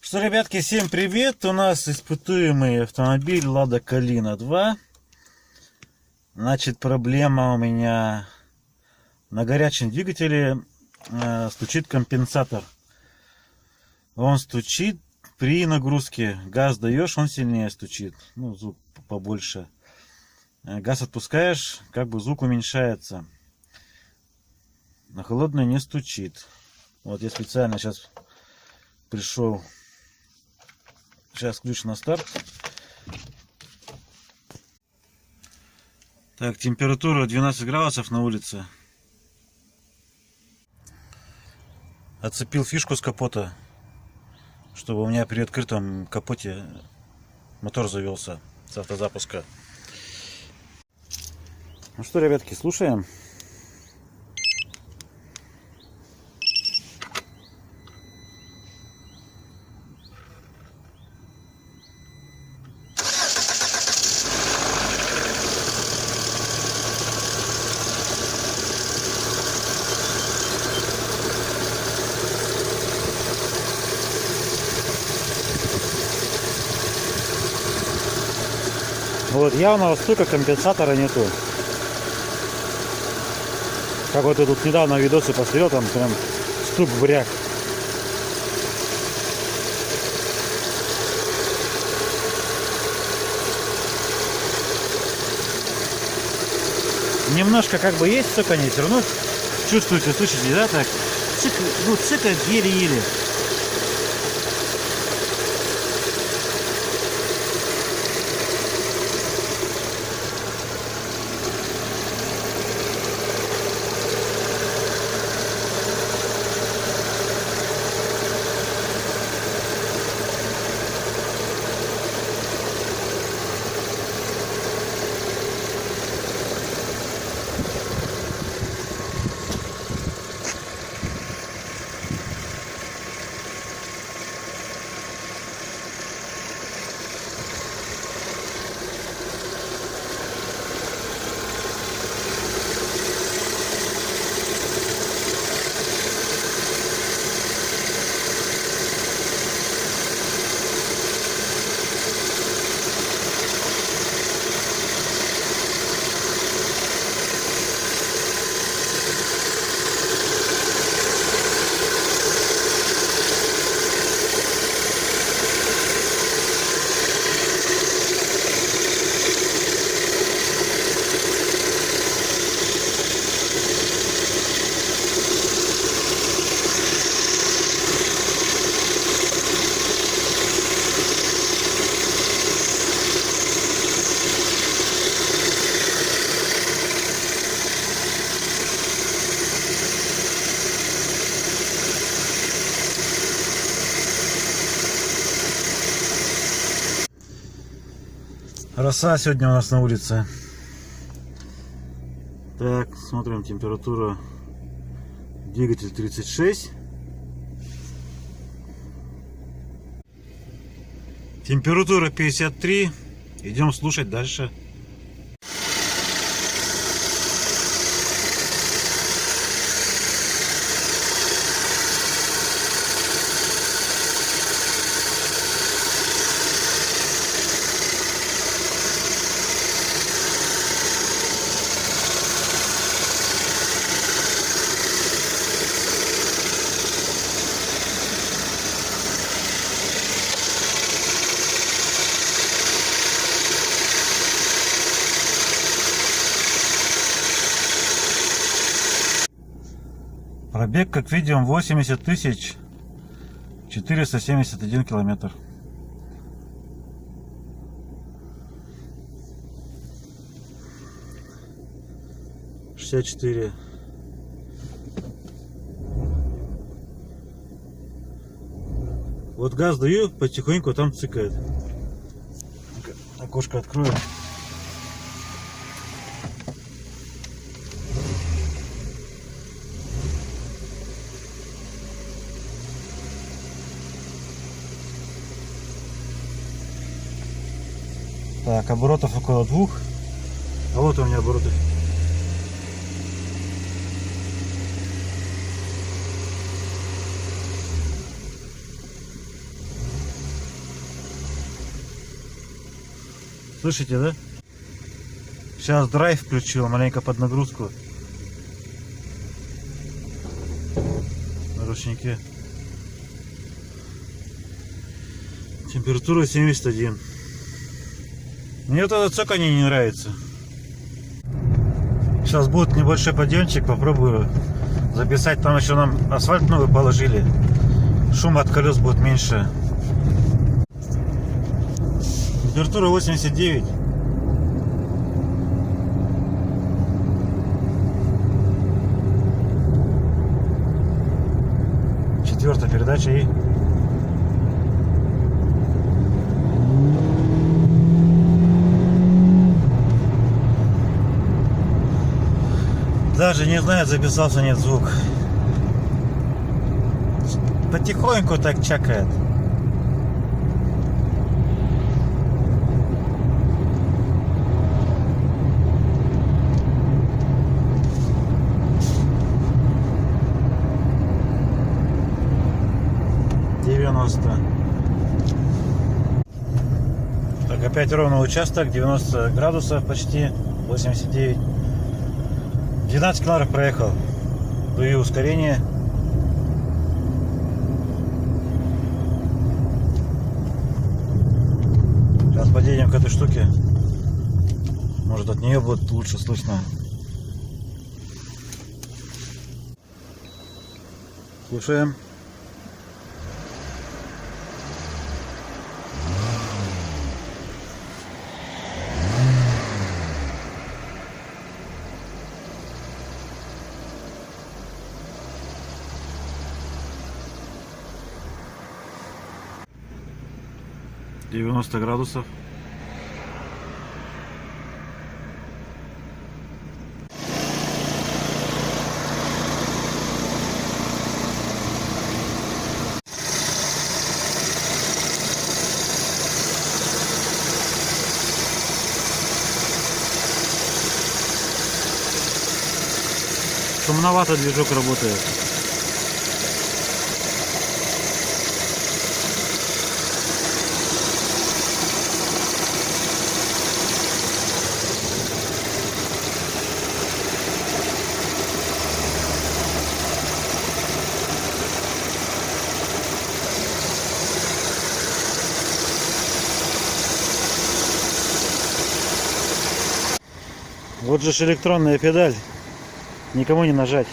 Что, ребятки, всем привет! У нас испытуемый автомобиль Lada Kalina 2. Значит, проблема у меня на горячем двигателе, стучит компенсатор. Он стучит при нагрузке. Газ даешь, он сильнее стучит. Ну, звук побольше. Газ отпускаешь, как бы звук уменьшается. На холодную не стучит. Вот я специально сейчас пришел. Сейчас ключ на старт. Так, температура 12 градусов на улице. Отцепил фишку с капота, чтобы у меня при открытом капоте мотор завелся с автозапуска. Ну что, ребятки, слушаем. Вот, явного стука компенсатора нету. Как вот я тут недавно видосы посмотрел, там прям стук-бряк. Немножко как бы есть цоканье, все равно чувствуете, слышите, да, так? Цикает еле-еле. Роса сегодня у нас на улице. Так, смотрим, температура. Двигатель 36. Температура 53. Идем слушать дальше. Пробег, как видим, 80 тысяч 471 километр. «64». Вот газ даю, потихоньку там цикает. Окошко открою. Так, оборотов около 2. А вот у меня обороты. Слышите, да? Сейчас драйв включил, маленько под нагрузку. Ручники. Температура 71. Мне вот это цоканье не нравится. Сейчас будет небольшой подъемчик, попробую записать. Там еще нам асфальт новый положили. Шум от колес будет меньше. Температура 89. Четвертая передача и... Даже не знаю, записался, нет звук. Потихоньку так чакает. Так, опять ровный участок, 90 градусов почти, 89. 12 километров проехал. Даю ускорение. Сейчас подъедем к этой штуке. Может, от нее будет лучше слышно. Слушаем. Девяносто градусов. Шумновато движок работает. Вот же электронная педаль. Никому не нажать.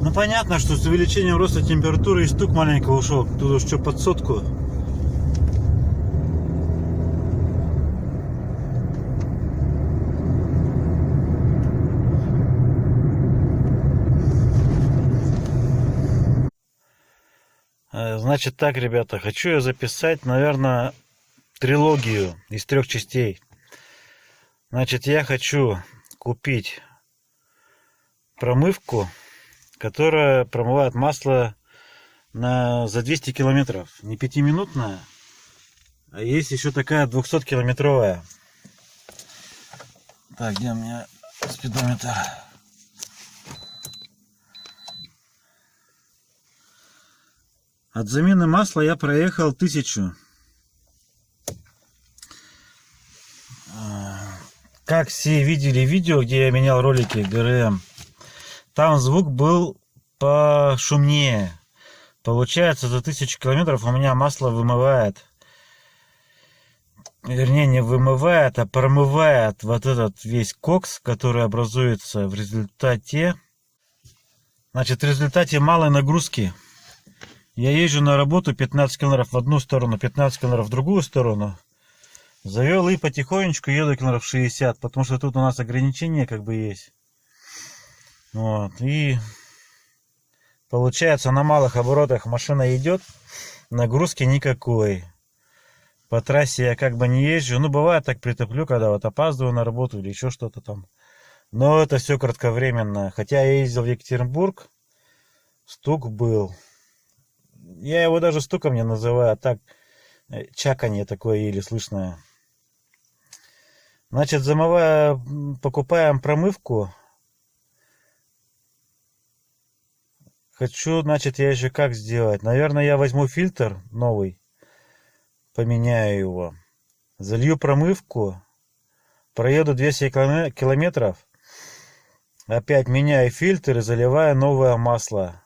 Ну понятно, что с увеличением роста температуры и стук маленько ушел. Тут уж что под сотку. Значит так, ребята, хочу я записать, наверное, трилогию из 3 частей. Значит, я хочу купить промывку, которая промывает масло за 200 километров. Не 5-минутная, а есть еще такая 200-километровая. Так, где у меня спидометр? От замены масла я проехал 1000. Как все видели видео, где я менял ролики ГРМ, там звук был пошумнее. Получается, за 1000 километров у меня масло вымывает. Вернее, не вымывает, а промывает вот этот весь кокс, который образуется в результате. Значит, в результате малой нагрузки. Я езжу на работу 15 километров в одну сторону, 15 километров в другую сторону. Завел и потихонечку еду километров 60, потому что тут у нас ограничения как бы есть. Вот, и получается, на малых оборотах машина идет, нагрузки никакой. По трассе я как бы не езжу. Ну, бывает так притоплю, когда вот опаздываю на работу или еще что-то там. Но это все кратковременно. Хотя я ездил в Екатеринбург, стук был. Я его даже стуком не называю, а так чаканье такое еле слышное. Значит, покупаем промывку. Хочу, значит, я еще как сделать. Наверное, я возьму фильтр новый. Поменяю его, залью промывку, проеду 200 километров, опять меняю фильтр и заливаю новое масло.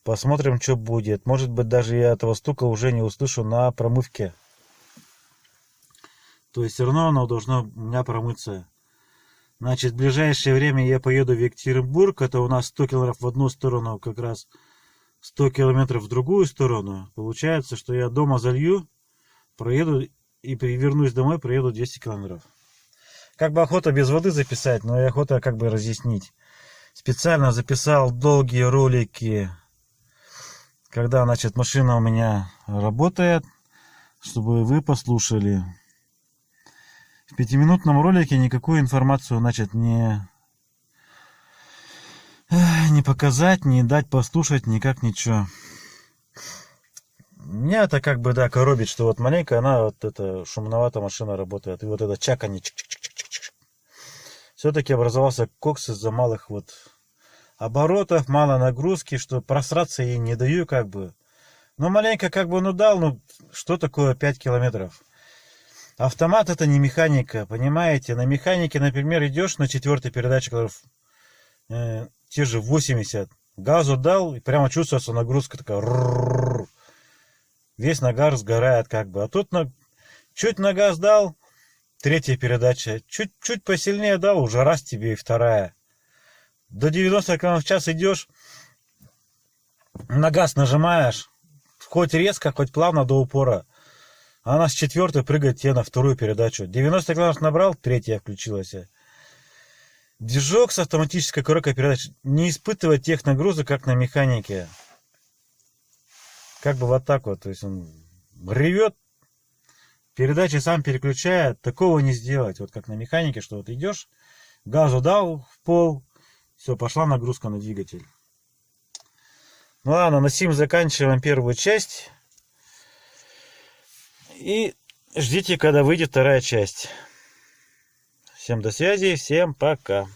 Посмотрим, что будет. Может быть, даже я этого стука уже не услышу на промывке. То есть все равно оно должно у меня промыться. Значит, в ближайшее время я поеду в Екатеринбург. Это у нас 100 километров в одну сторону, как раз 100 километров в другую сторону. Получается, что я дома залью, проеду и вернусь домой, проеду 200 километров. Как бы охота без воды записать, но и охота как бы разъяснить. Специально записал долгие ролики, когда, значит, машина у меня работает, чтобы вы послушали. В 5-минутном ролике никакую информацию, значит, не показать, не дать послушать, никак ничего. Меня это как бы, да, коробит, что вот маленько она, вот эта шумноватая машина работает. И вот это чаканье. Все-таки образовался кокс из-за малых вот оборотов, мало нагрузки, что просраться ей не даю как бы. Ну, маленько как бы, ну, дал, ну, что такое 5 километров? Автомат это не механика, понимаете? На механике, например, идешь на 4-й передаче, те же 80, газу дал, и прямо чувствуется нагрузка такая. Весь нагар сгорает как бы. А тут чуть на газ дал, 3-я передача, чуть посильнее дал, уже раз тебе и 2-я. До 90 км в час идешь, на газ нажимаешь, хоть резко, хоть плавно до упора. А она с 4-й прыгает тебе на 2-ю передачу. 90 км набрал, 3-я включилась. Движок с автоматической коробкой передач не испытывает тех нагрузок, как на механике. Как бы вот так вот. То есть он ревет, передачи сам переключает. Такого не сделать. Вот как на механике, что вот идешь, газу дал в пол, все, пошла нагрузка на двигатель. Ну ладно, на сим заканчиваем первую часть. И ждите, когда выйдет 2-я часть. Всем до связи, всем пока.